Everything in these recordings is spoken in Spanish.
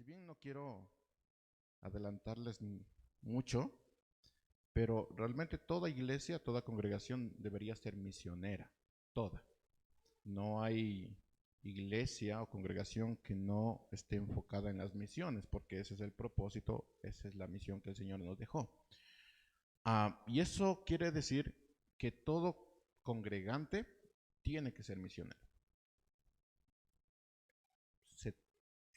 si bien no quiero adelantarles mucho, pero realmente toda iglesia, toda congregación debería ser misionera, toda. No hay iglesia o congregación que no esté enfocada en las misiones, porque ese es el propósito, esa es la misión que el Señor nos dejó. Y eso quiere decir que todo congregante tiene que ser misionero. Se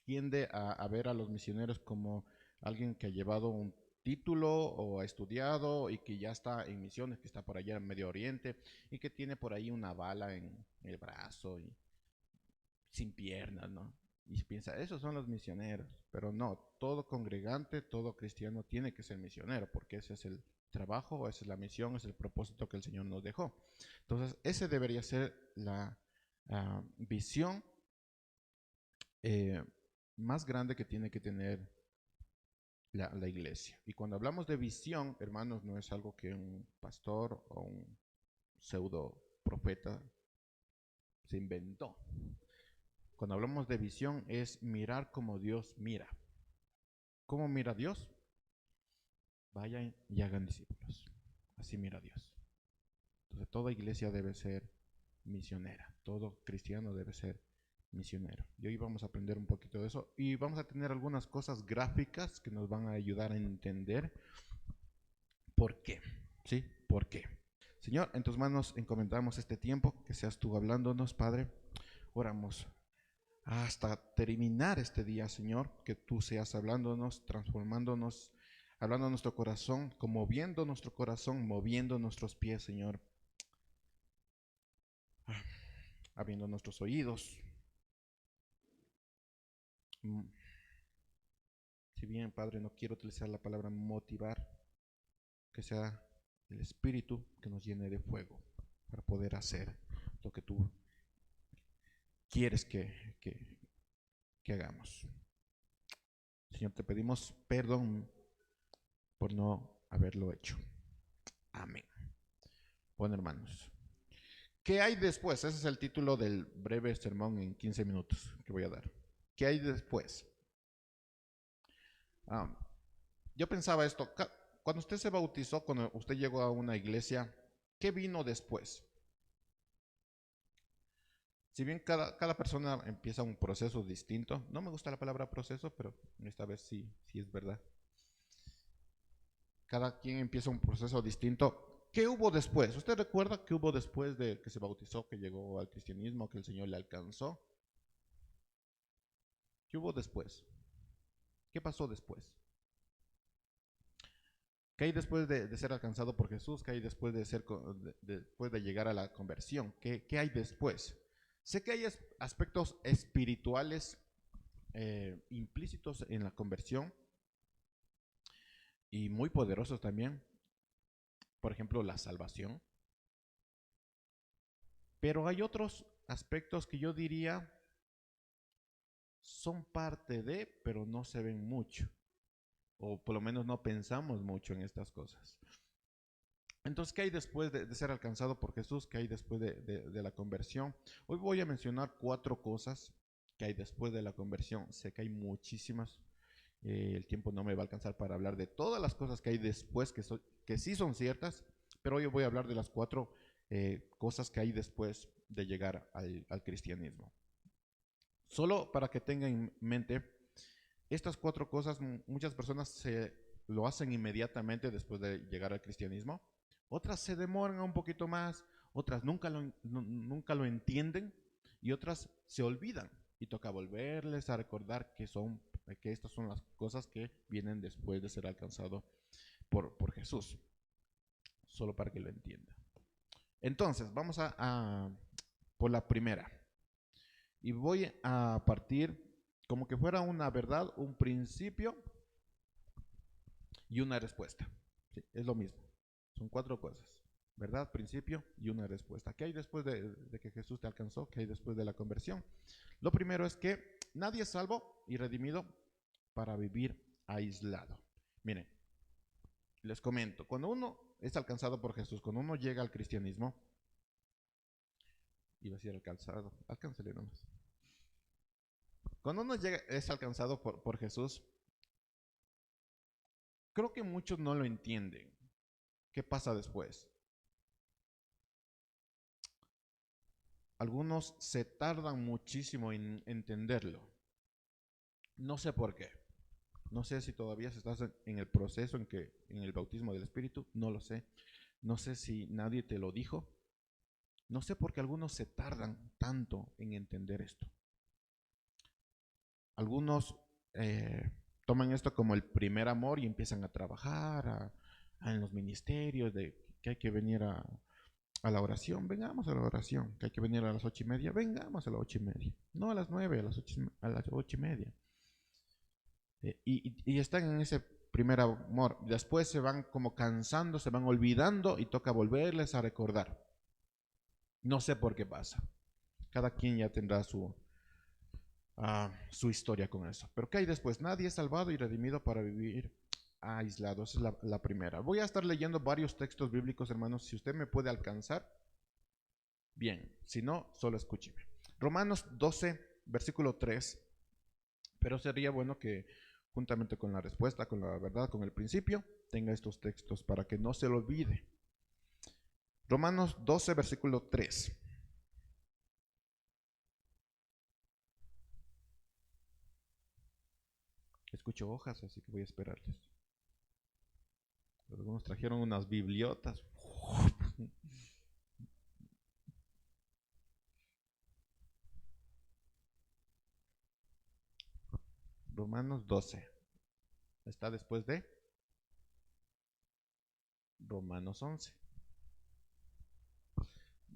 tiende a ver a los misioneros como alguien que ha llevado un título o ha estudiado y que ya está en misiones, que está por allá en Medio Oriente y que tiene por ahí una bala en el brazo y sin piernas, ¿no? Y piensa, esos son los misioneros, pero no, todo congregante, todo cristiano tiene que ser misionero, porque ese es el trabajo, esa es la misión, es el propósito que el Señor nos dejó. Entonces, ese debería ser la visión eh, más grande que tiene que tener la iglesia. Y cuando hablamos de visión, hermanos, no es algo que un pastor o un pseudo profeta se inventó. Cuando hablamos de visión es mirar como Dios mira. ¿Cómo mira Dios? Vayan y hagan discípulos. Así mira Dios. Entonces toda iglesia debe ser misionera. Todo cristiano debe ser misionero. Y hoy vamos a aprender un poquito de eso. Y vamos a tener algunas cosas gráficas que nos van a ayudar a entender por qué. ¿Sí? ¿Por qué? Señor, en tus manos encomendamos este tiempo. Que seas tú hablándonos, Padre. Oramos hasta terminar este día, Señor, que tú seas hablándonos, transformándonos, hablando a nuestro corazón, conmoviendo nuestro corazón, moviendo nuestros pies, Señor, abriendo nuestros oídos. Si bien, Padre, no quiero utilizar la palabra motivar, que sea el Espíritu que nos llene de fuego para poder hacer lo que tú quieres que hagamos. Señor, te pedimos perdón por no haberlo hecho. Amén. Bueno, hermanos, ¿qué hay después? Ese es el título del breve sermón en 15 minutos que voy a dar. ¿Qué hay después? Ah, yo pensaba esto, cuando usted se bautizó, cuando usted llegó a una iglesia, ¿qué vino después? Si bien cada persona empieza un proceso distinto, no me gusta la palabra proceso, pero esta vez sí es verdad. Cada quien empieza un proceso distinto. ¿Qué hubo después? ¿Usted recuerda qué hubo después de que se bautizó, que llegó al cristianismo, que el Señor le alcanzó? ¿Qué hubo después? ¿Qué pasó después? ¿Qué hay después de ser alcanzado por Jesús? ¿Qué hay después después de llegar a la conversión? ¿Qué hay después? Sé que hay aspectos espirituales implícitos en la conversión y muy poderosos también. Por ejemplo, la salvación. Pero hay otros aspectos que yo diría son parte de, pero no se ven mucho. O por lo menos no pensamos mucho en estas cosas. Entonces, ¿qué hay después de ser alcanzado por Jesús? ¿Qué hay después de la conversión? Hoy voy a mencionar 4 cosas que hay después de la conversión. Sé que hay muchísimas. El tiempo no me va a alcanzar para hablar de todas las cosas que hay después que sí son ciertas, pero hoy voy a hablar de las 4 cosas que hay después de llegar al cristianismo. Solo para que tengan en mente, estas 4 cosas muchas personas lo hacen inmediatamente después de llegar al cristianismo. Otras se demoran un poquito más, otras nunca lo entienden y otras se olvidan. Y toca volverles a recordar que estas son las cosas que vienen después de ser alcanzado por Jesús. Solo para que lo entienda. Entonces, vamos por la primera. Y voy a partir como que fuera una verdad, un principio y una respuesta. Sí, es lo mismo. Son 4 cosas. ¿Verdad? Principio y una respuesta. ¿Qué hay después de que Jesús te alcanzó? ¿Qué hay después de la conversión? Lo primero es que nadie es salvo y redimido para vivir aislado. Miren, les comento, cuando uno es alcanzado por Jesús, cuando uno llega al cristianismo, iba a decir alcanzado, alcáncele nomás. Cuando uno llega, es alcanzado por Jesús, creo que muchos no lo entienden. ¿Qué pasa después? Algunos se tardan muchísimo en entenderlo. No sé por qué. No sé si todavía estás en el proceso en el bautismo del Espíritu, no lo sé. No sé si nadie te lo dijo. No sé por qué algunos se tardan tanto en entender esto. Algunos toman esto como el primer amor y empiezan a trabajar en los ministerios de que hay que venir a la oración, vengamos a la oración, que hay que venir a las 8:30, vengamos a las 8:30, no a las 9, a las 8:30. Y están en ese primer amor. Después se van como cansando, se van olvidando y toca volverles a recordar. No sé por qué pasa. Cada quien ya tendrá su historia con eso. Pero ¿qué hay después? Nadie es salvado y redimido para vivir aislado. Esa es la primera. Voy a estar leyendo varios textos bíblicos, hermanos. Si usted me puede alcanzar, bien. Si no, solo escúcheme. Romanos 12, versículo 3. Pero sería bueno que juntamente con la respuesta, con la verdad, con el principio, tenga estos textos para que no se lo olvide. Romanos 12, versículo 3. Escucho hojas, así que voy a esperarles. Algunos trajeron unas bibliotas. Romanos 12. Está después de Romanos 11.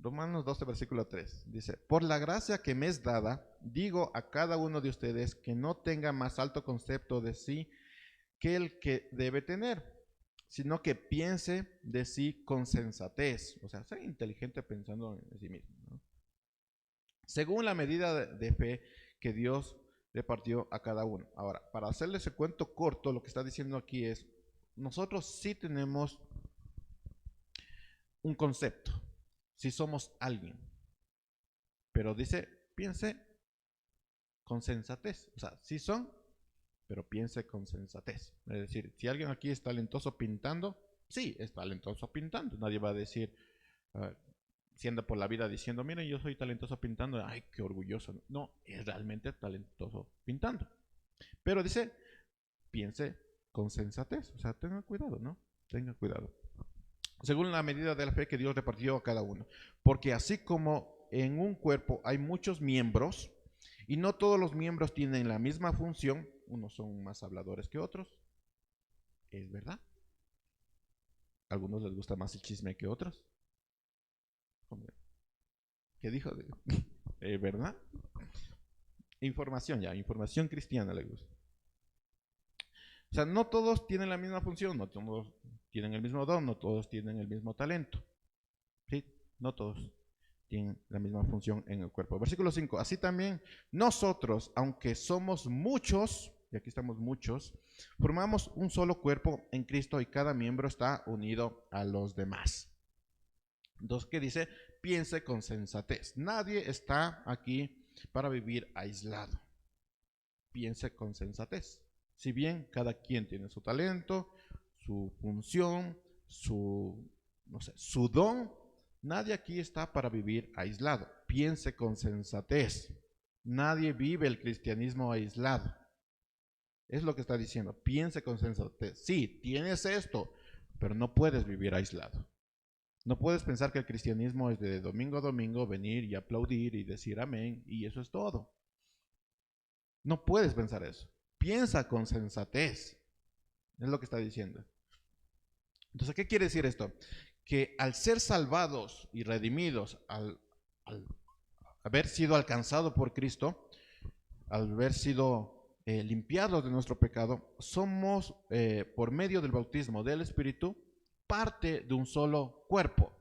Romanos 12, versículo 3. Dice, por la gracia que me es dada, digo a cada uno de ustedes que no tenga más alto concepto de sí que el que debe tener, sino que piense de sí con sensatez. O sea, sea inteligente pensando en sí mismo, ¿no? Según la medida de fe que Dios repartió a cada uno. Ahora, para hacerles el cuento corto, lo que está diciendo aquí es, nosotros sí tenemos un concepto, si somos alguien, pero dice, piense con sensatez. O sea, sí son, pero piense con sensatez. Es decir, si alguien aquí es talentoso pintando, sí, es talentoso pintando. Nadie va a decir, uh, siendo por la vida diciendo, miren, yo soy talentoso pintando, ay, qué orgulloso. No, es realmente talentoso pintando. Pero dice, piense con sensatez. O sea, tenga cuidado, ¿no? Tenga cuidado. Según la medida de la fe que Dios repartió a cada uno. Porque así como en un cuerpo hay muchos miembros, y no todos los miembros tienen la misma función, unos son más habladores que otros, es verdad. A algunos les gusta más el chisme que otros. ¿Qué dijo? ¿Verdad? Información cristiana le gusta. O sea, no todos tienen la misma función, no todos tienen el mismo don, no todos tienen el mismo talento. ¿Sí? No todos tienen la misma función en el cuerpo. Versículo 5. Así también nosotros, aunque somos muchos, y aquí estamos muchos, formamos un solo cuerpo en Cristo y cada miembro está unido a los demás. Entonces, ¿qué dice? Piense con sensatez. Nadie está aquí para vivir aislado. Piense con sensatez. Si bien cada quien tiene su talento, su función, su don, nadie aquí está para vivir aislado. Piense con sensatez. Nadie vive el cristianismo aislado. Es lo que está diciendo. Piense con sensatez. Sí, tienes esto, pero no puedes vivir aislado. No puedes pensar que el cristianismo es de domingo a domingo venir y aplaudir y decir amén y eso es todo. No puedes pensar eso. Piensa con sensatez. Es lo que está diciendo. Entonces, ¿qué quiere decir esto? Que al ser salvados y redimidos, al haber sido alcanzados por Cristo, al haber sido limpiados de nuestro pecado, somos, por medio del bautismo del Espíritu, parte de un solo cuerpo.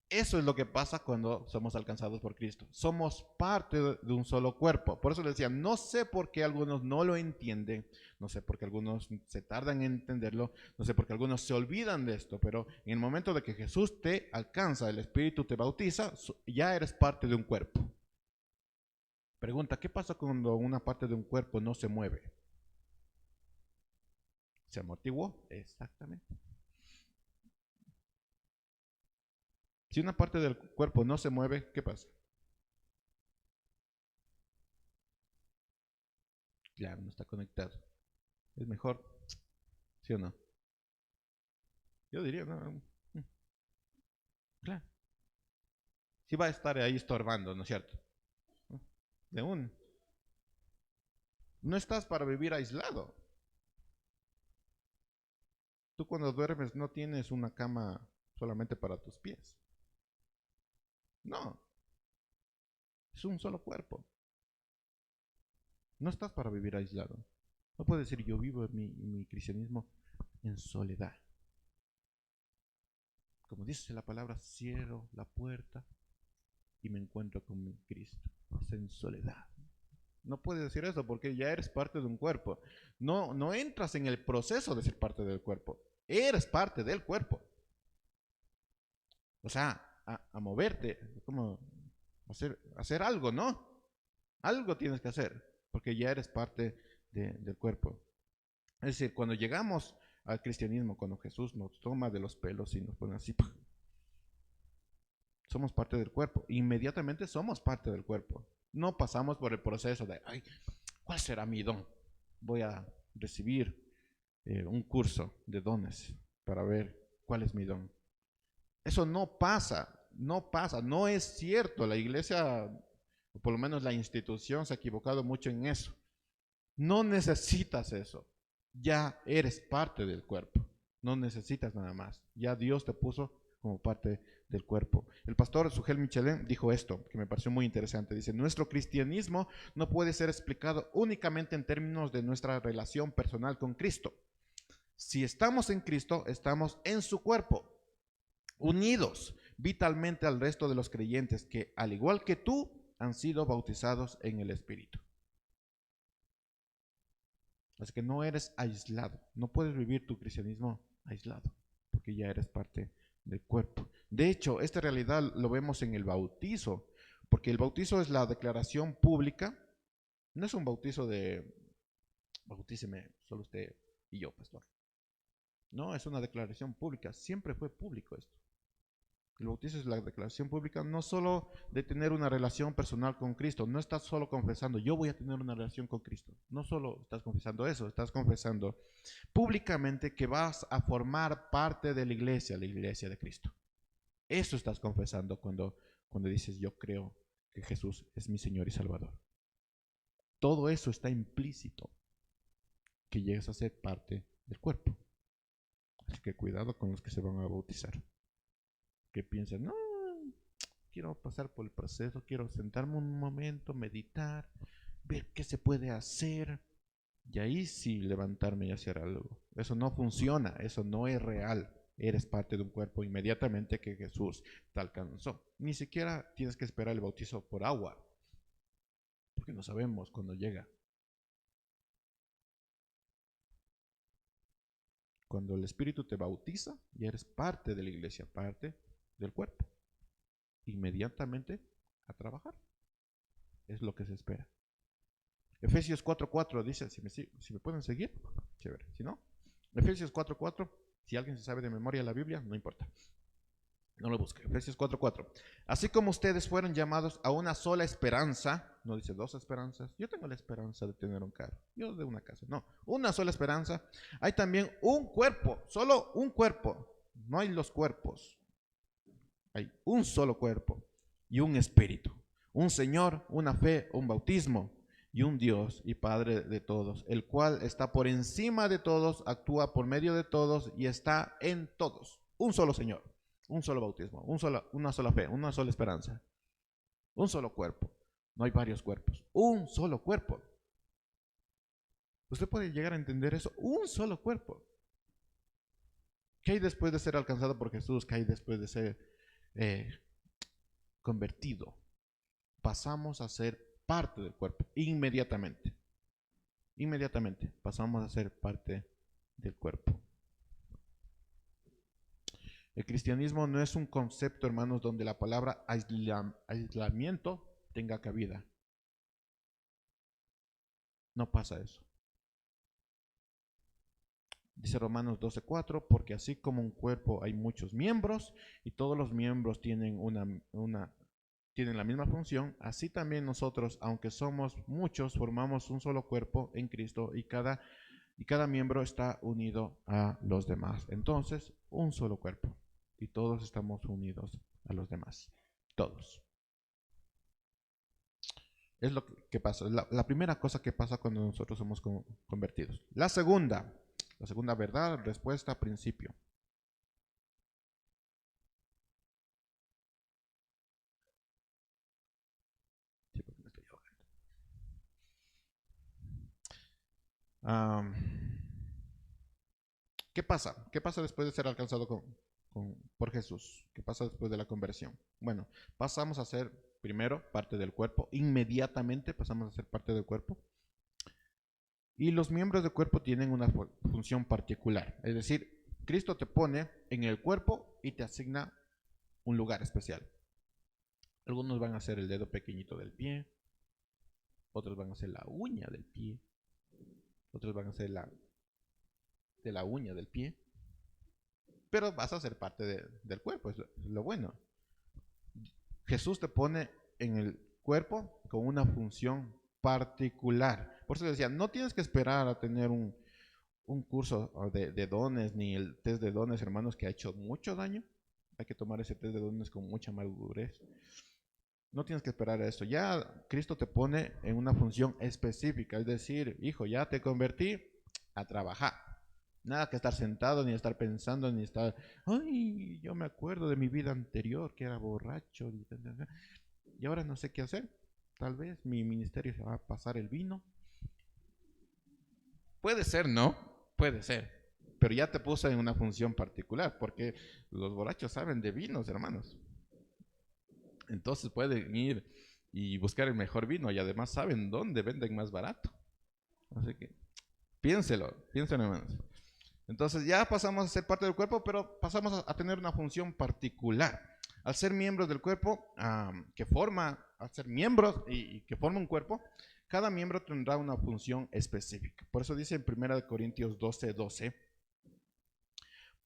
Eso es lo que pasa cuando somos alcanzados por Cristo. Somos parte de un solo cuerpo. Por eso les decía, no sé por qué algunos no lo entienden, no sé por qué algunos se tardan en entenderlo, no sé por qué algunos se olvidan de esto, pero en el momento de que Jesús te alcanza, el Espíritu te bautiza, ya eres parte de un cuerpo. Pregunta, ¿qué pasa cuando una parte de un cuerpo no se mueve? ¿Se amortiguó? Exactamente. Si una parte del cuerpo no se mueve, ¿qué pasa? Claro, no está conectado. Es mejor, ¿sí o no? Yo diría, no, claro. Si va a estar ahí estorbando, ¿no es cierto? De un. No estás para vivir aislado. Tú cuando duermes no tienes una cama solamente para tus pies. No, es un solo cuerpo. No estás para vivir aislado. No puedes decir yo vivo mi cristianismo en soledad. Como dice la palabra, cierro la puerta y me encuentro con mi Cristo. Es en soledad. No puedes decir eso porque ya eres parte de un cuerpo. No, no entras en el proceso de ser parte del cuerpo. Eres parte del cuerpo. O sea, a moverte, como hacer algo, ¿no? Algo tienes que hacer porque ya eres parte del cuerpo. Es decir, cuando llegamos al cristianismo, cuando Jesús nos toma de los pelos y nos pone así, ¡pah! Somos parte del cuerpo. Inmediatamente somos parte del cuerpo. No pasamos por el proceso de, ay, ¿cuál será mi don? Voy a recibir un curso de dones para ver cuál es mi don. Eso no pasa, no pasa, no es cierto. La iglesia, o por lo menos la institución, se ha equivocado mucho en eso. No necesitas eso. Ya eres parte del cuerpo. No necesitas nada más. Ya Dios te puso como parte del cuerpo. El pastor Sugel Michelin dijo esto, que me pareció muy interesante. Dice, nuestro cristianismo no puede ser explicado únicamente en términos de nuestra relación personal con Cristo. Si estamos en Cristo, estamos en su cuerpo, unidos vitalmente al resto de los creyentes que, al igual que tú, han sido bautizados en el Espíritu. Así que no eres aislado, no puedes vivir tu cristianismo aislado, porque ya eres parte del cuerpo. De hecho, esta realidad lo vemos en el bautizo, porque el bautizo es la declaración pública, no es un bautizo de bautíceme solo usted y yo, pastor. No, es una declaración pública, siempre fue público esto. El bautizo es la declaración pública no solo de tener una relación personal con Cristo, no estás solo confesando, yo voy a tener una relación con Cristo. No solo estás confesando eso, estás confesando públicamente que vas a formar parte de la iglesia de Cristo. Eso estás confesando cuando dices yo creo que Jesús es mi Señor y Salvador. Todo eso está implícito, que llegues a ser parte del cuerpo. Así que cuidado con los que se van a bautizar. Que piensan, no, quiero pasar por el proceso, quiero sentarme un momento, meditar, ver qué se puede hacer, y ahí sí levantarme y hacer algo. Eso no funciona, eso no es real. Eres parte de un cuerpo inmediatamente que Jesús te alcanzó. Ni siquiera tienes que esperar el bautizo por agua, porque no sabemos cuándo llega. Cuando el Espíritu te bautiza, ya eres parte de la iglesia, parte del cuerpo. Inmediatamente a trabajar. Es lo que se espera. Efesios 4:4 dice, si me pueden seguir, chévere. Si no, Efesios 4:4, si alguien se sabe de memoria la Biblia, no importa. No lo busque. Efesios 4:4. Así como ustedes fueron llamados a una sola esperanza, no dice dos esperanzas. Yo tengo la esperanza de tener un carro, yo de una casa. No, una sola esperanza. Hay también un cuerpo, solo un cuerpo. No hay los cuerpos. Hay un solo cuerpo y un espíritu. Un Señor, una fe, un bautismo y un Dios y Padre de todos, el cual está por encima de todos, actúa por medio de todos y está en todos. Un solo Señor, un solo bautismo, una sola fe, una sola esperanza, un solo cuerpo. No hay varios cuerpos, un solo cuerpo. Usted puede llegar a entender eso, un solo cuerpo. ¿Qué hay después de ser alcanzado por Jesús? ¿Qué hay después de ser convertido? Pasamos a ser parte del cuerpo inmediatamente. Inmediatamente pasamos a ser parte del cuerpo. El cristianismo no es un concepto, hermanos, donde la palabra aislamiento tenga cabida. No pasa eso. Dice Romanos 12:4, porque así como un cuerpo hay muchos miembros y todos los miembros tienen tienen la misma función, así también nosotros, aunque somos muchos, formamos un solo cuerpo en Cristo y cada miembro está unido a los demás. Entonces, un solo cuerpo y todos estamos unidos a los demás. Todos. Es lo que pasa. La primera cosa que pasa cuando nosotros somos convertidos. La segunda verdad, respuesta, principio. Sí, porque me estoy ahogando. ¿Qué pasa? ¿Qué pasa después de ser alcanzado por Jesús? ¿Qué pasa después de la conversión? Bueno, pasamos a ser primero parte del cuerpo, inmediatamente pasamos a ser parte del cuerpo. Y los miembros del cuerpo tienen una función particular. Es decir, Cristo te pone en el cuerpo y te asigna un lugar especial. Algunos van a ser el dedo pequeñito del pie, otros van a ser la uña del pie, otros van a ser de la uña del pie, pero vas a ser parte del cuerpo, es lo bueno. Jesús te pone en el cuerpo con una función particular. Por eso decía, no tienes que esperar a tener un curso de dones, ni el test de dones, hermanos, que ha hecho mucho daño. Hay que tomar ese test de dones con mucha madurez. No tienes que esperar a eso. Ya Cristo te pone en una función específica. Es decir, hijo, ya te convertí a trabajar. Nada que estar sentado, ni estar pensando, ni estar, ay, yo me acuerdo de mi vida anterior, que era borracho, y ahora no sé qué hacer. Tal vez mi ministerio se va a pasar el vino. Puede ser, ¿no? Puede ser. Pero ya te puso en una función particular, porque los borrachos saben de vinos, hermanos. Entonces pueden ir y buscar el mejor vino y además saben dónde venden más barato. Así que piénselo, hermanos. Entonces ya pasamos a ser parte del cuerpo, pero pasamos a tener una función particular. Al ser miembros del cuerpo, al ser miembros y que forma un cuerpo, cada miembro tendrá una función específica. Por eso dice en 1 Corintios 12:12,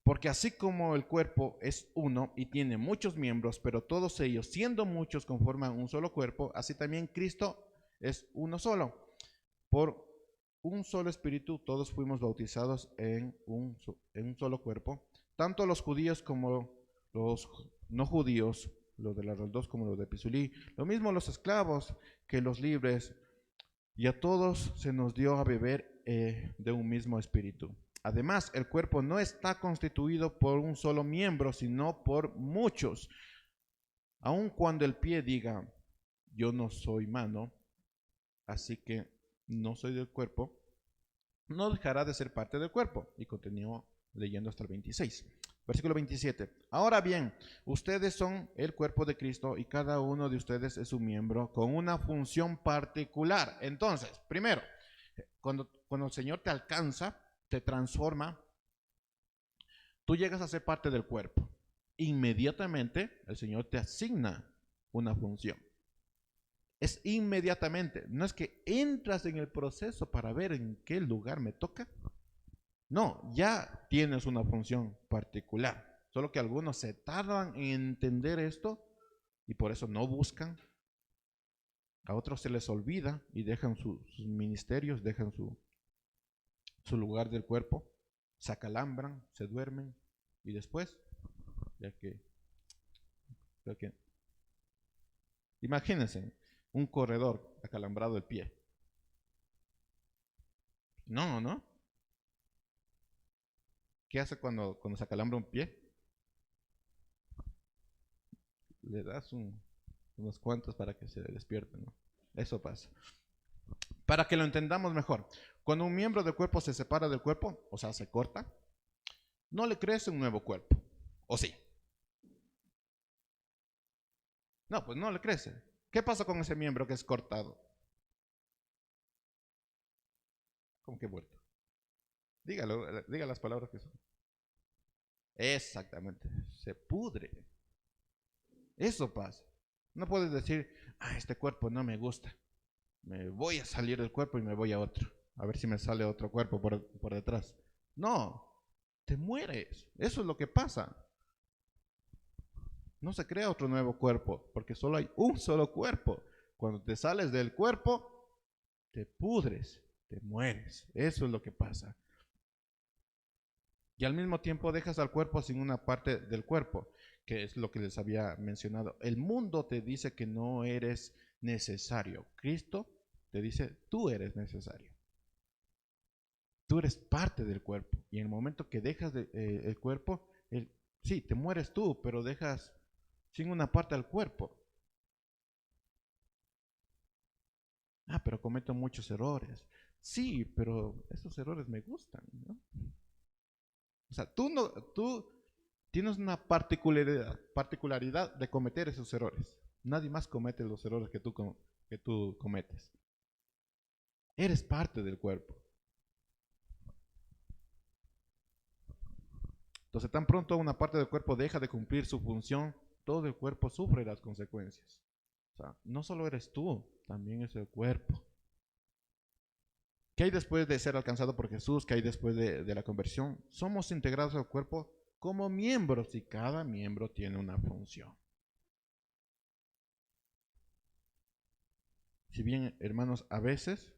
porque así como el cuerpo es uno y tiene muchos miembros, pero todos ellos, siendo muchos, conforman un solo cuerpo, así también Cristo es uno solo. Por un solo espíritu todos fuimos bautizados en un solo cuerpo, tanto los judíos como los no judíos, los de las dos como los de Pisulí, lo mismo los esclavos que los libres, y a todos se nos dio a beber de un mismo espíritu. Además, el cuerpo no está constituido por un solo miembro, sino por muchos. Aun cuando el pie diga, yo no soy mano, así que no soy del cuerpo, no dejará de ser parte del cuerpo. Y continúo leyendo hasta el 26. Versículo 27. Ahora bien, ustedes son el cuerpo de Cristo y cada uno de ustedes es un miembro con una función particular. Entonces, primero, cuando el Señor te alcanza, te transforma, tú llegas a ser parte del cuerpo. Inmediatamente el Señor te asigna una función. Es inmediatamente. No es que entras en el proceso para ver en qué lugar me toca. No, ya tienes una función particular. Solo que algunos se tardan en entender esto y por eso no buscan. A otros se les olvida y dejan sus ministerios, dejan su lugar del cuerpo, se acalambran, se duermen y después, ya que imagínense un corredor acalambrado del pie. No, ¿no? ¿Qué hace cuando se acalambra un pie? Le das unos cuantos para que se despierte, ¿no? Eso pasa. Para que lo entendamos mejor, cuando un miembro del cuerpo se separa del cuerpo, o sea, se corta, no le crece un nuevo cuerpo, ¿o sí? No, pues no le crece. ¿Qué pasa con ese miembro que es cortado? ¿Cómo que muerto? Dígalo, diga las palabras que son. Exactamente, se pudre. Eso pasa. No puedes decir, este cuerpo no me gusta. me voy a salir del cuerpo y me voy a otro, a ver si me sale otro cuerpo por detrás. No, te mueres, eso es lo que pasa. No se crea otro nuevo cuerpo, porque solo hay un solo cuerpo. Cuando te sales del cuerpo, te pudres, te mueres. Eso es lo que pasa. Y al mismo tiempo dejas al cuerpo sin una parte del cuerpo, que es lo que les había mencionado. El mundo te dice que no eres necesario. Cristo te dice, tú eres necesario. Tú eres parte del cuerpo. Y en el momento que dejas el cuerpo, sí, te mueres tú, pero dejas sin una parte del cuerpo. Ah, pero cometo muchos errores. Sí, pero esos errores me gustan, ¿no? O sea, tú tienes una particularidad de cometer esos errores. Nadie más comete los errores que tú cometes. Eres parte del cuerpo. Entonces, tan pronto una parte del cuerpo deja de cumplir su función, todo el cuerpo sufre las consecuencias. O sea, no solo eres tú, también es el cuerpo. ¿Qué hay después de ser alcanzado por Jesús? ¿Qué hay después de la conversión? Somos integrados al cuerpo como miembros y cada miembro tiene una función. Si bien, hermanos, a veces,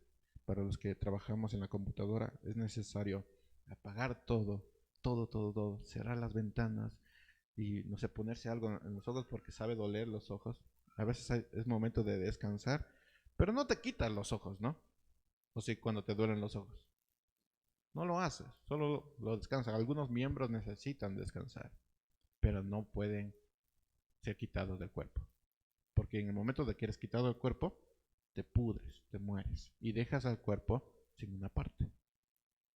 para los que trabajamos en la computadora, es necesario apagar todo, cerrar las ventanas y, no sé, ponerse algo en los ojos porque sabe doler los ojos. A veces es momento de descansar, pero no te quitas los ojos, ¿no? O sí, cuando te duelen los ojos. No lo haces, solo lo descansas. Algunos miembros necesitan descansar, pero no pueden ser quitados del cuerpo. Porque en el momento de que eres quitado del cuerpo, te pudres, te mueres y dejas al cuerpo sin una parte.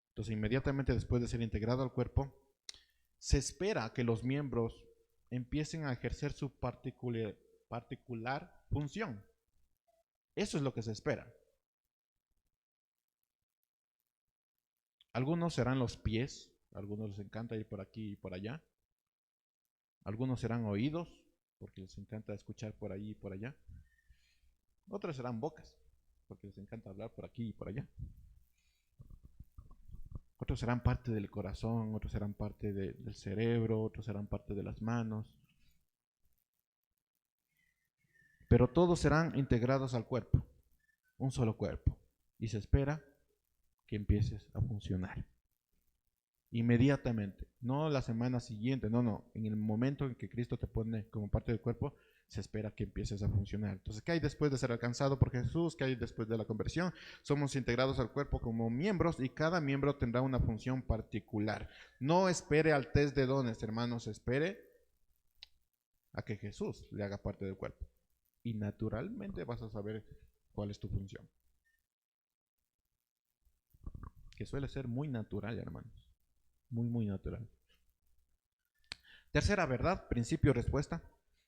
Entonces, inmediatamente después de ser integrado al cuerpo, se espera que los miembros empiecen a ejercer su particular función. Eso es lo que se espera. Algunos serán los pies, a algunos les encanta ir por aquí y por allá. Algunos serán oídos, porque les encanta escuchar por allí y por allá. Otros serán bocas, porque les encanta hablar por aquí y por allá. Otros serán parte del corazón, otros serán parte del cerebro, otros serán parte de las manos. Pero todos serán integrados al cuerpo, un solo cuerpo. Y se espera que empieces a funcionar. Inmediatamente, no la semana siguiente, no, en el momento en que Cristo te pone como parte del cuerpo, se espera que empieces a funcionar. Entonces, ¿qué hay después de ser alcanzado por Jesús? ¿Qué hay después de la conversión? Somos integrados al cuerpo como miembros y cada miembro tendrá una función particular. No espere al test de dones, hermanos, espere a que Jesús le haga parte del cuerpo. Y naturalmente vas a saber cuál es tu función. Que suele ser muy natural, hermanos. Muy natural. Tercera verdad, principio, respuesta.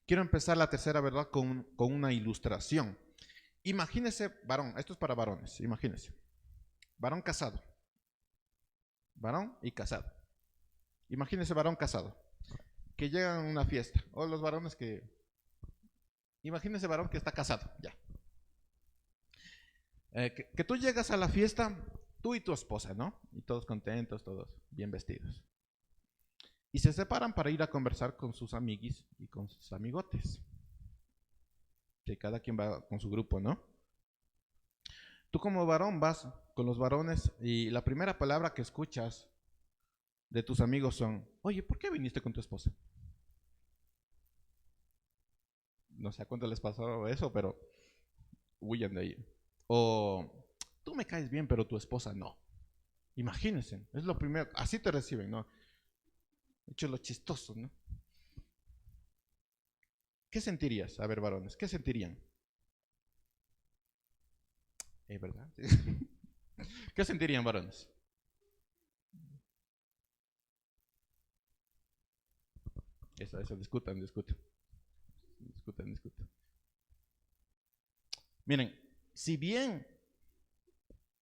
Quiero empezar la tercera verdad con una ilustración. Imagínese, varón, esto es para varones, imagínese. Varón casado. Varón y casado. Imagínese varón casado. Que llegan a una fiesta. O los varones que... Imagínese varón que está casado, ya. Que tú llegas a la fiesta, tú y tu esposa, ¿no? Y todos contentos, todos bien vestidos. Y se separan para ir a conversar con sus amiguis y con sus amigotes. Que cada quien va con su grupo, ¿no? Tú como varón vas con los varones y la primera palabra que escuchas de tus amigos son, oye, ¿por qué viniste con tu esposa? No sé a cuánto les pasó eso, pero huyen de ahí. O, tú me caes bien, pero tu esposa no. Imagínense, es lo primero, así te reciben, ¿no? De hecho, lo chistoso, ¿no? ¿Qué sentirías? A ver, varones, ¿qué sentirían? ¿Verdad? ¿Qué sentirían, varones? Eso, discutan. Miren, si bien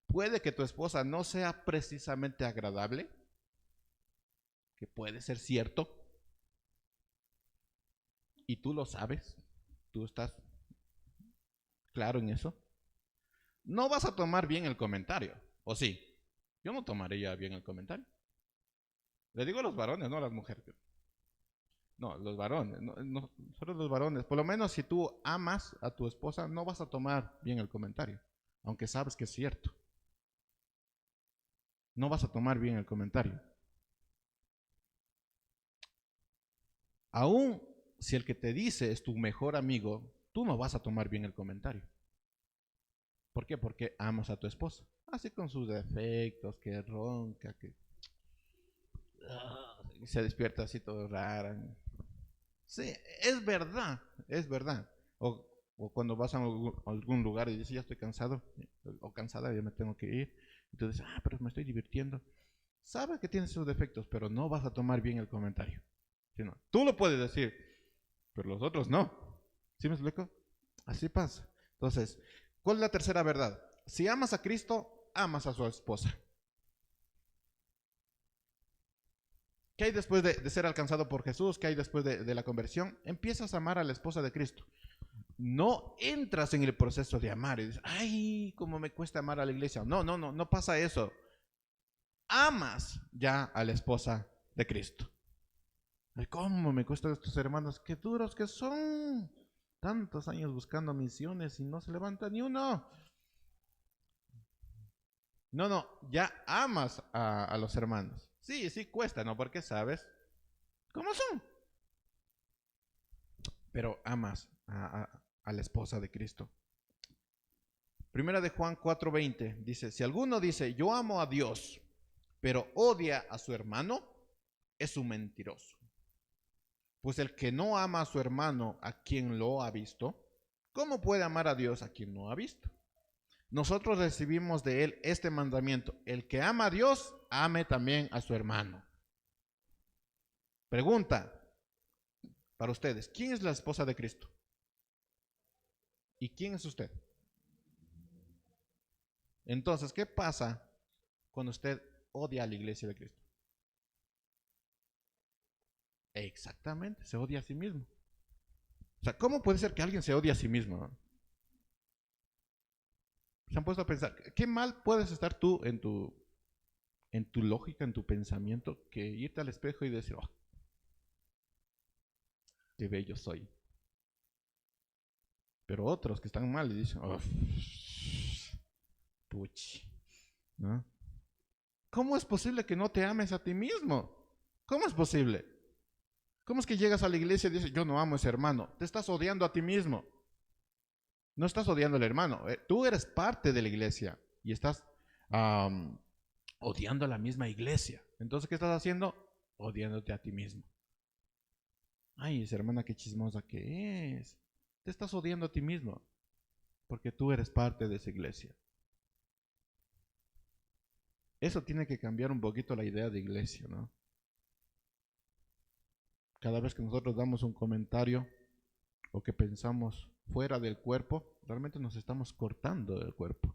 puede que tu esposa no sea precisamente agradable, que puede ser cierto, y tú lo sabes, tú estás claro en eso, no vas a tomar bien el comentario, ¿o sí? Yo no tomaría bien el comentario. Le digo a los varones, no a las mujeres. No, los varones, solo los varones. Por lo menos si tú amas a tu esposa, no vas a tomar bien el comentario, aunque sabes que es cierto. No vas a tomar bien el comentario. Aún si el que te dice es tu mejor amigo, tú no vas a tomar bien el comentario. ¿Por qué? Porque amas a tu esposa. Así con sus defectos, que ronca, que se despierta así todo rara. Sí, es verdad, es verdad. O cuando vas a algún lugar y dices, ya estoy cansado o cansada, ya me tengo que ir. Entonces, pero me estoy divirtiendo. Sabe que tiene sus defectos, pero no vas a tomar bien el comentario. ¿Sí, no? Tú lo puedes decir, pero los otros no. ¿Sí me explico? Así pasa. Entonces, ¿cuál es la tercera verdad? Si amas a Cristo, amas a su esposa. ¿Qué hay después de ser alcanzado por Jesús? ¿Qué hay después de la conversión? Empiezas a amar a la esposa de Cristo. No entras en el proceso de amar y dices, ay, cómo me cuesta amar a la iglesia. No, no, no, no pasa eso. Amas ya a la esposa de Cristo. Ay, cómo me cuesta estos hermanos, qué duros que son. Tantos años buscando misiones y no se levanta ni uno. No, no, ya amas a los hermanos. Sí, sí cuesta, ¿no? Porque sabes cómo son. Pero amas a la esposa de Cristo. Primera de Juan 4:20 dice, si alguno dice, yo amo a Dios, pero odia a su hermano, es un mentiroso. Pues el que no ama a su hermano, a quien lo ha visto, ¿cómo puede amar a Dios a quien no ha visto? Nosotros recibimos de él este mandamiento, el que ama a Dios, ame también a su hermano. Pregunta para ustedes, ¿quién es la esposa de Cristo? ¿Y quién es usted? Entonces, ¿qué pasa cuando usted odia a la iglesia de Cristo? Exactamente, se odia a sí mismo. O sea, ¿cómo puede ser que alguien se odie a sí mismo? Se han puesto a pensar, ¿qué mal puedes estar tú en tu lógica, en tu pensamiento, que irte al espejo y decir, oh, qué bello soy? Pero otros que están mal y dicen, oh, puchi, ¿no? ¿Cómo es posible que no te ames a ti mismo? ¿Cómo es posible? ¿Cómo es que llegas a la iglesia y dices, yo no amo a ese hermano? Te estás odiando a ti mismo. No estás odiando al hermano. Tú eres parte de la iglesia y estás odiando a la misma iglesia. Entonces, ¿qué estás haciendo? Odiándote a ti mismo. Ay, esa hermana qué chismosa que es. Te estás odiando a ti mismo porque tú eres parte de esa iglesia. Eso tiene que cambiar un poquito la idea de iglesia, ¿no? Cada vez que nosotros damos un comentario o que pensamos fuera del cuerpo, realmente nos estamos cortando del cuerpo.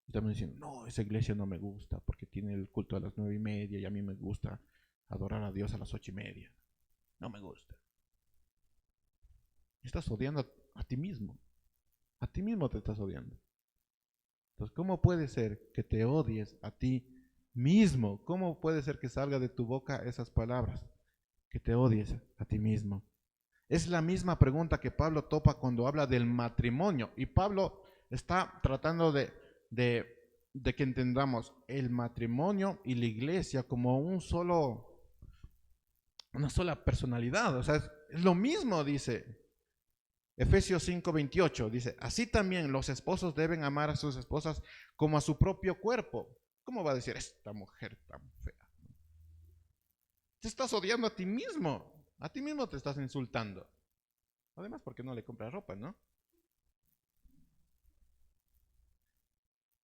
Estamos diciendo, no, esa iglesia no me gusta porque tiene el culto a las 9:30 y a mí me gusta adorar a Dios a las 8:30. No me gusta. Estás odiando a ti mismo. A ti mismo te estás odiando. Entonces, ¿cómo puede ser que te odies a ti mismo? ¿Cómo puede ser que salga de tu boca esas palabras? Que te odies a ti mismo. Es la misma pregunta que Pablo topa cuando habla del matrimonio. Y Pablo está tratando de que entendamos el matrimonio y la iglesia como una sola personalidad. O sea, es lo mismo, dice Efesios 5:28. Dice, así también los esposos deben amar a sus esposas como a su propio cuerpo. ¿Cómo va a decir esta mujer tan fea? Te estás odiando a ti mismo. A ti mismo te estás insultando. Además, porque no le compras ropa, ¿no?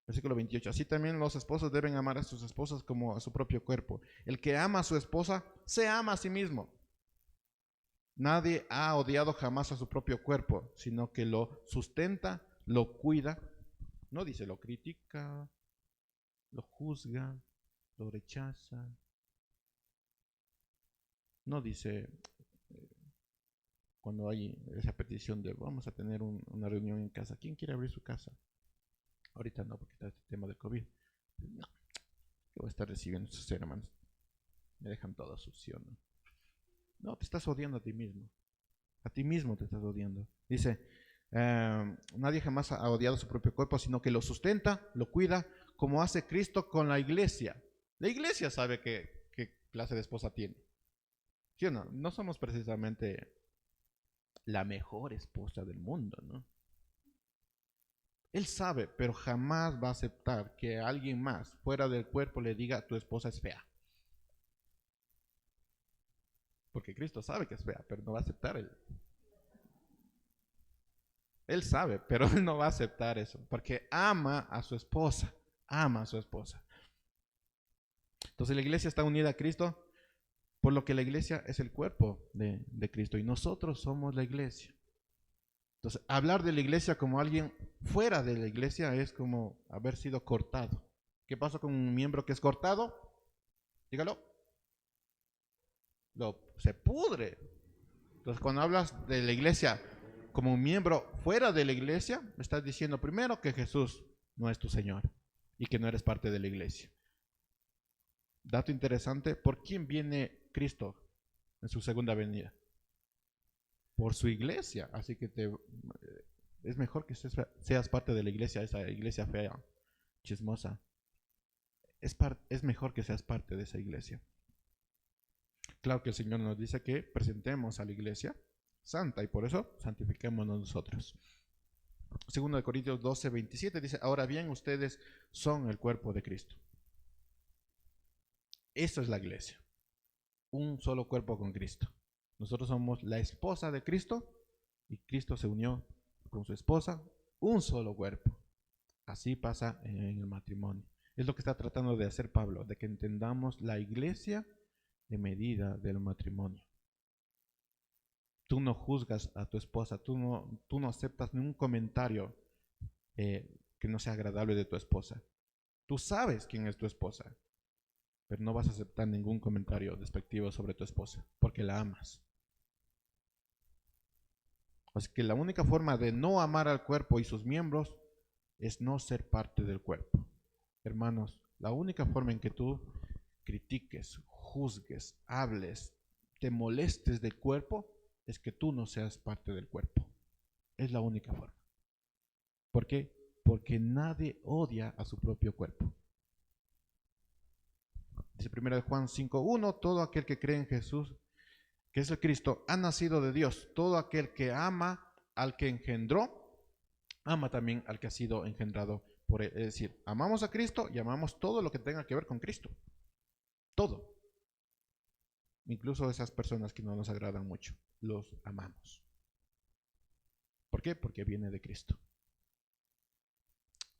Versículo 28. Así también los esposos deben amar a sus esposas como a su propio cuerpo. El que ama a su esposa, se ama a sí mismo. Nadie ha odiado jamás a su propio cuerpo, sino que lo sustenta, lo cuida. No dice lo critica, lo juzga, lo rechaza. No dice cuando hay esa petición de vamos a tener una reunión en casa. ¿Quién quiere abrir su casa? Ahorita no, porque está este tema del COVID. No, que voy a estar recibiendo sus hermanos. Me dejan todo sucio, ¿no? No, te estás odiando a ti mismo. A ti mismo te estás odiando. Dice, nadie jamás ha odiado su propio cuerpo, sino que lo sustenta, lo cuida, como hace Cristo con la iglesia. La iglesia sabe qué clase de esposa tiene. ¿Sí o no? No somos precisamente la mejor esposa del mundo, ¿no? Él sabe, pero jamás va a aceptar que alguien más fuera del cuerpo le diga tu esposa es fea. Porque Cristo sabe que es fea, pero no va a aceptar él. Él sabe, pero él no va a aceptar eso, porque ama a su esposa, ama a su esposa. Entonces la iglesia está unida a Cristo, por lo que la iglesia es el cuerpo de Cristo y nosotros somos la iglesia. Entonces, hablar de la iglesia como alguien fuera de la iglesia es como haber sido cortado. ¿Qué pasa con un miembro que es cortado? Dígalo. Se pudre. Entonces, cuando hablas de la iglesia como un miembro fuera de la iglesia, estás diciendo primero que Jesús no es tu Señor y que no eres parte de la iglesia. Dato interesante, ¿por quién viene Cristo en su segunda venida? Por su iglesia. Así que es mejor que seas parte de la iglesia, esa iglesia fea, chismosa. Es mejor que seas parte de esa iglesia. Claro que el Señor nos dice que presentemos a la iglesia santa y por eso santifiquémonos nosotros. Segundo de Corintios 12:27 dice, ahora bien, ustedes son el cuerpo de Cristo. Eso es la iglesia. Un solo cuerpo con Cristo. Nosotros somos la esposa de Cristo y Cristo se unió con su esposa, un solo cuerpo. Así pasa en el matrimonio. Es lo que está tratando de hacer Pablo, de que entendamos la iglesia de medida del matrimonio. Tú no juzgas a tu esposa, tú no aceptas ningún comentario que no sea agradable de tu esposa. Tú sabes quién es tu esposa, pero no vas a aceptar ningún comentario despectivo sobre tu esposa, porque la amas. Así que la única forma de no amar al cuerpo y sus miembros es no ser parte del cuerpo. Hermanos, la única forma en que tú critiques, juzgues, hables, te molestes del cuerpo, es que tú no seas parte del cuerpo. Es la única forma. ¿Por qué? Porque nadie odia a su propio cuerpo. Dice 1 Juan 5:1, todo aquel que cree en Jesús, que es el Cristo, ha nacido de Dios. Todo aquel que ama al que engendró, ama también al que ha sido engendrado por él. Es decir, amamos a Cristo y amamos todo lo que tenga que ver con Cristo. Todo. Incluso esas personas que no nos agradan mucho, los amamos. ¿Por qué? Porque viene de Cristo.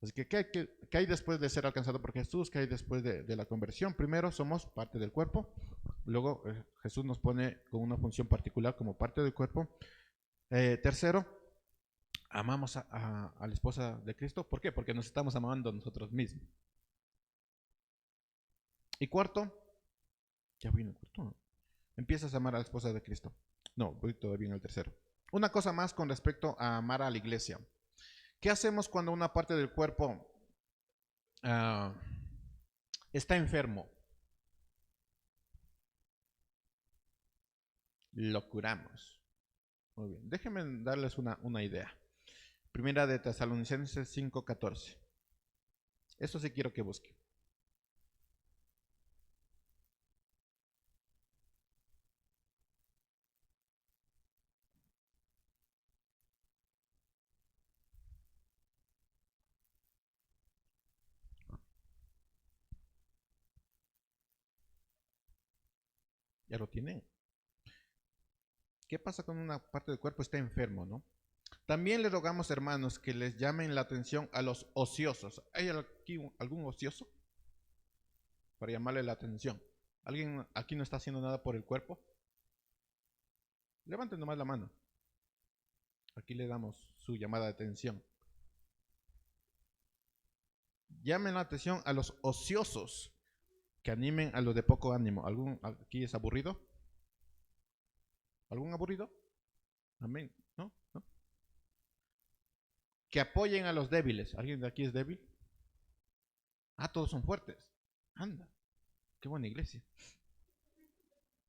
Así que, ¿qué hay después de ser alcanzado por Jesús? ¿Qué hay después de la conversión? Primero, somos parte del cuerpo. Luego, Jesús nos pone con una función particular como parte del cuerpo. Tercero, amamos a la esposa de Cristo. ¿Por qué? Porque nos estamos amando a nosotros mismos. Y cuarto, ya vino el cuarto. Empiezas a amar a la esposa de Cristo. No, voy todavía en el tercero. Una cosa más con respecto a amar a la iglesia. ¿Qué hacemos cuando una parte del cuerpo está enfermo? Lo curamos. Muy bien, déjenme darles una idea. Primera de Tesalonicenses 5:14. Eso sí quiero que busquen. ¿Ya lo tienen? ¿Qué pasa cuando una parte del cuerpo está enfermo, no? También les rogamos, hermanos, que les llamen la atención a los ociosos. ¿Hay aquí algún ocioso? Para llamarle la atención. ¿Alguien aquí no está haciendo nada por el cuerpo? Levanten nomás la mano. Aquí le damos su llamada de atención. Llamen la atención a los ociosos, que animen a los de poco ánimo. ¿Algún aquí es aburrido? ¿Algún aburrido? Amén. ¿No? ¿No? Que apoyen a los débiles. ¿Alguien de aquí es débil? Ah, todos son fuertes. Anda, qué buena iglesia.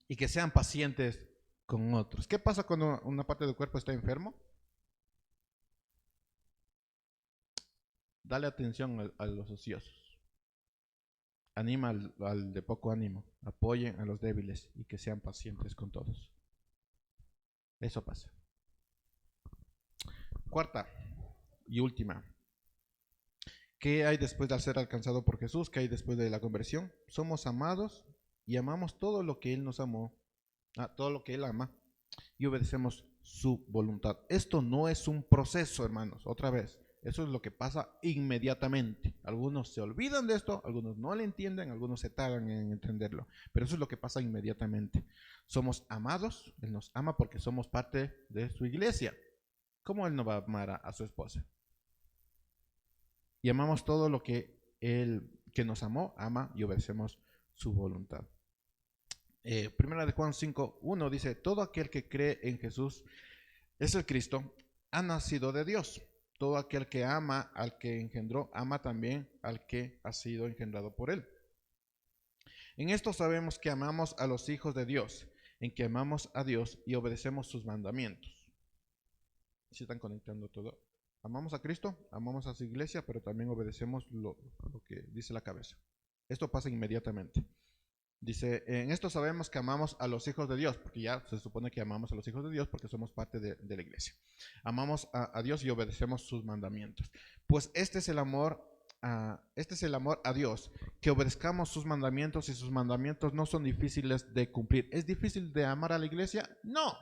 Y que sean pacientes con otros. ¿Qué pasa cuando una parte del cuerpo está enfermo? Dale atención a los ociosos. Anima al de poco ánimo. Apoyen a los débiles y que sean pacientes con todos. Eso pasa. Cuarta y última. ¿Qué hay después de ser alcanzado por Jesús? ¿Qué hay después de la conversión? Somos amados y amamos todo lo que Él nos amó, todo lo que Él ama, y obedecemos su voluntad. Esto no es un proceso, hermanos, otra vez. Eso es lo que pasa inmediatamente. Algunos se olvidan de esto, algunos no lo entienden, algunos se tardan en entenderlo, pero eso es lo que pasa inmediatamente. Somos amados, Él nos ama porque somos parte de su iglesia. ¿Cómo Él no va a amar a su esposa? Y amamos todo lo que Él, que nos amó, ama y obedecemos su voluntad. Primera de Juan 5:1 dice, todo aquel que cree en Jesús es el Cristo, ha nacido de Dios. Todo aquel que ama al que engendró, ama también al que ha sido engendrado por Él. En esto sabemos que amamos a los hijos de Dios, en que amamos a Dios y obedecemos sus mandamientos. ¿Se están conectando todo? Amamos a Cristo, amamos a su iglesia, pero también obedecemos lo que dice la cabeza. Esto pasa inmediatamente. Dice, en esto sabemos que amamos a los hijos de Dios, porque ya se supone que amamos a los hijos de Dios porque somos parte de la iglesia. Amamos a Dios y obedecemos sus mandamientos. Pues este es el amor a Dios, que obedezcamos sus mandamientos, y sus mandamientos no son difíciles de cumplir. ¿Es difícil de amar a la iglesia? No.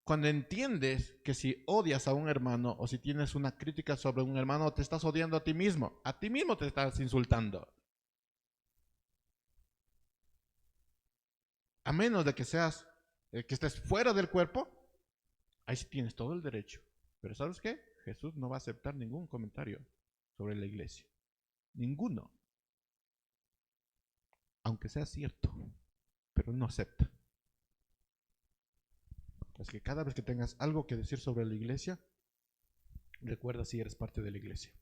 Cuando entiendes que si odias a un hermano o si tienes una crítica sobre un hermano, te estás odiando a ti mismo te estás insultando. A menos de que seas, que estés fuera del cuerpo, ahí sí tienes todo el derecho. Pero ¿sabes qué? Jesús no va a aceptar ningún comentario sobre la iglesia. Ninguno. Aunque sea cierto, pero no acepta. Así que cada vez que tengas algo que decir sobre la iglesia, recuerda si eres parte de la iglesia.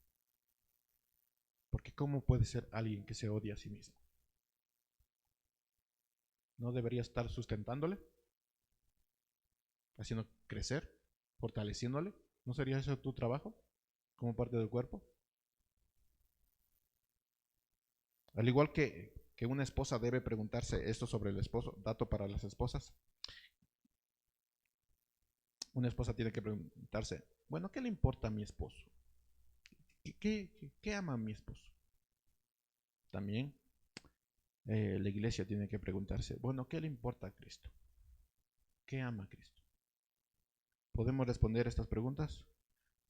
Porque ¿cómo puede ser alguien que se odia a sí mismo? ¿No debería estar sustentándole? ¿Haciendo crecer? ¿Fortaleciéndole? ¿No sería eso tu trabajo como parte del cuerpo? Al igual que una esposa debe preguntarse esto sobre el esposo, dato para las esposas. Una esposa tiene que preguntarse, bueno, ¿qué le importa a mi esposo? ¿Qué ama a mi esposo? También la iglesia tiene que preguntarse, bueno, ¿qué le importa a Cristo? ¿Qué ama a Cristo? Podemos responder estas preguntas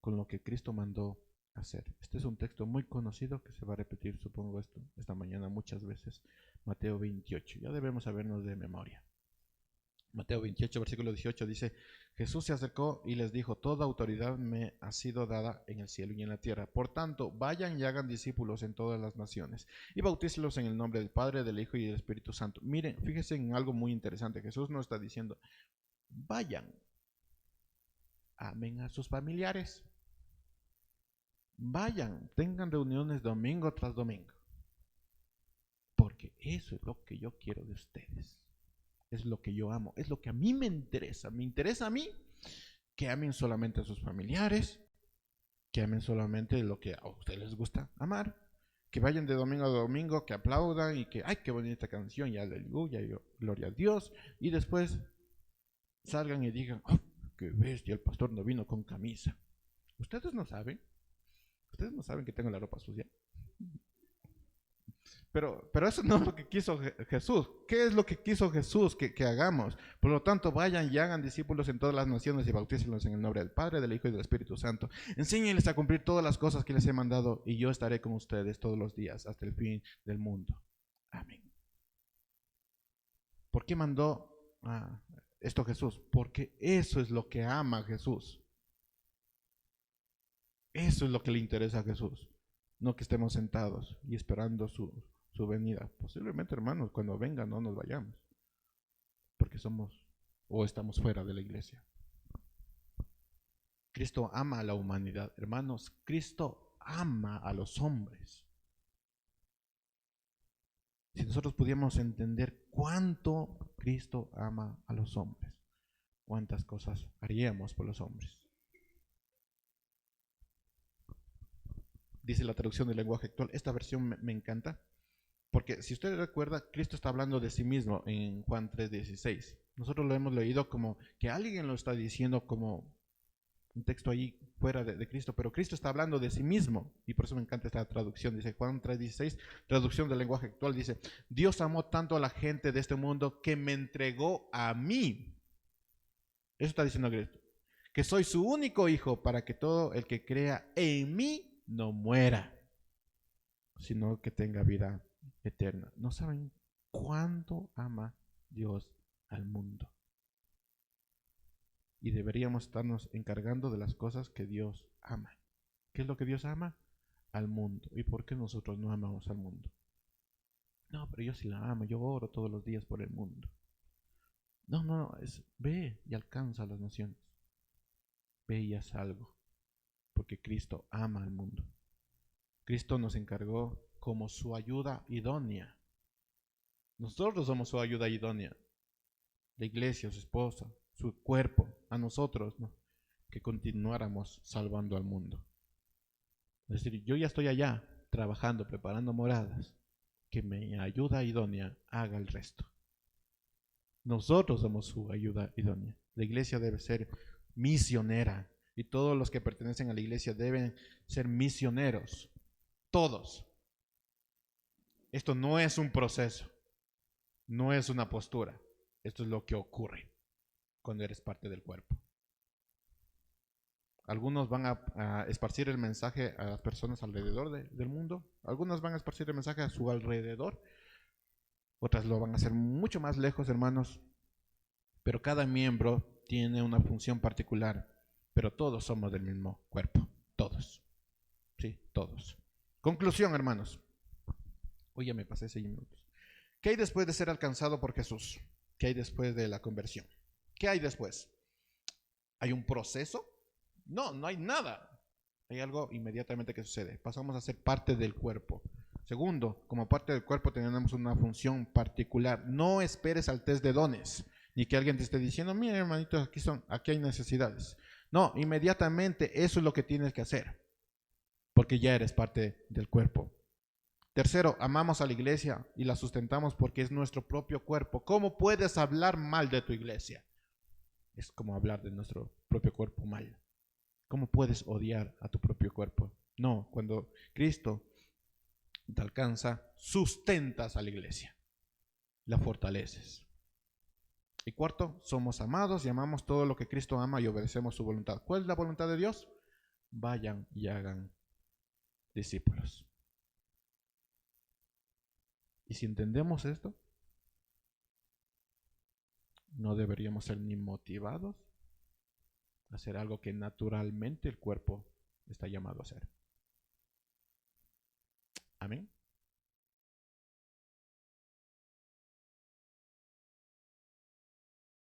con lo que Cristo mandó hacer. Este es un texto muy conocido que se va a repetir, supongo, esta mañana muchas veces. Mateo 28. Ya debemos sabernos de memoria. Mateo 28, versículo 18 dice, Jesús se acercó y les dijo, toda autoridad me ha sido dada en el cielo y en la tierra. Por tanto, vayan y hagan discípulos en todas las naciones y bautícelos en el nombre del Padre, del Hijo y del Espíritu Santo. Miren, fíjense en algo muy interesante. Jesús no está diciendo, vayan, amen a sus familiares. Vayan, tengan reuniones domingo tras domingo. Porque eso es lo que yo quiero de ustedes. Es lo que yo amo, es lo que a mí me interesa. Me interesa a mí que amen solamente a sus familiares, que amen solamente lo que a ustedes les gusta amar, que vayan de domingo a domingo, que aplaudan y que, ay, qué bonita canción, y aleluya, y gloria a Dios, y después salgan y digan, oh, qué bestia, el pastor no vino con camisa. Ustedes no saben que tengo la ropa sucia. Pero eso no es lo que quiso Jesús. ¿Qué es lo que quiso Jesús que hagamos? Por lo tanto, vayan y hagan discípulos en todas las naciones y bautícenlos en el nombre del Padre, del Hijo y del Espíritu Santo. Enséñenles a cumplir todas las cosas que les he mandado y yo estaré con ustedes todos los días hasta el fin del mundo. Amén. ¿Por qué mandó esto Jesús? Porque eso es lo que ama Jesús. Eso es lo que le interesa a Jesús. No que estemos sentados y esperando su venida. Posiblemente, hermanos, cuando venga no nos vayamos, porque somos o estamos fuera de la iglesia. Cristo ama a la humanidad, hermanos. Cristo ama a los hombres. Si nosotros pudiéramos entender cuánto Cristo ama a los hombres, cuántas cosas haríamos por los hombres. Dice la traducción del lenguaje actual. Esta versión me encanta, porque si usted recuerda, Cristo está hablando de sí mismo en Juan 3:16. Nosotros lo hemos leído como que alguien lo está diciendo como un texto ahí fuera de Cristo, pero Cristo está hablando de sí mismo, y por eso me encanta esta traducción. Dice Juan 3:16, traducción del lenguaje actual, dice: Dios amó tanto a la gente de este mundo que me entregó a mí. Eso está diciendo Cristo, que soy su único hijo, para que todo el que crea en mí no muera, sino que tenga vida eterna. ¿No saben cuánto ama Dios al mundo? Y deberíamos estarnos encargando de las cosas que Dios ama. ¿Qué es lo que Dios ama? Al mundo. ¿Y por qué nosotros no amamos al mundo? No, pero yo sí la amo, yo oro todos los días por el mundo. No, ve y alcanza a las naciones. Ve y haz algo, porque Cristo ama al mundo. Cristo nos encargó como su ayuda idónea. Nosotros somos su ayuda idónea. La iglesia, su esposa, su cuerpo, a nosotros, ¿no? Que continuáramos salvando al mundo. Es decir, yo ya estoy allá trabajando, preparando moradas, que mi ayuda idónea haga el resto. Nosotros somos su ayuda idónea. La iglesia debe ser misionera, y todos los que pertenecen a la iglesia deben ser misioneros. Todos. Esto no es un proceso, no es una postura. Esto es lo que ocurre cuando eres parte del cuerpo. Algunos van a esparcir el mensaje a las personas alrededor del mundo. Algunos van a esparcir el mensaje a su alrededor. Otras lo van a hacer mucho más lejos, hermanos. Pero cada miembro tiene una función particular. Pero todos somos del mismo cuerpo. Todos. Sí, todos. Conclusión, hermanos. Hoy ya me pasé 6 minutos. ¿Qué hay después de ser alcanzado por Jesús? ¿Qué hay después de la conversión? ¿Qué hay después? ¿Hay un proceso? No, no hay nada. Hay algo inmediatamente que sucede. Pasamos a ser parte del cuerpo. Segundo, como parte del cuerpo tenemos una función particular. No esperes al test de dones, ni que alguien te esté diciendo: mira, hermanitos, aquí hay necesidades. No, inmediatamente eso es lo que tienes que hacer, porque ya eres parte del cuerpo. Tercero, amamos a la iglesia y la sustentamos porque es nuestro propio cuerpo. ¿Cómo puedes hablar mal de tu iglesia? Es como hablar de nuestro propio cuerpo mal. ¿Cómo puedes odiar a tu propio cuerpo? No, cuando Cristo te alcanza, sustentas a la iglesia, la fortaleces. Y cuarto, somos amados y amamos todo lo que Cristo ama y obedecemos su voluntad. ¿Cuál es la voluntad de Dios? Vayan y hagan discípulos. Y si entendemos esto, no deberíamos ser ni motivados a hacer algo que naturalmente el cuerpo está llamado a hacer. Amén.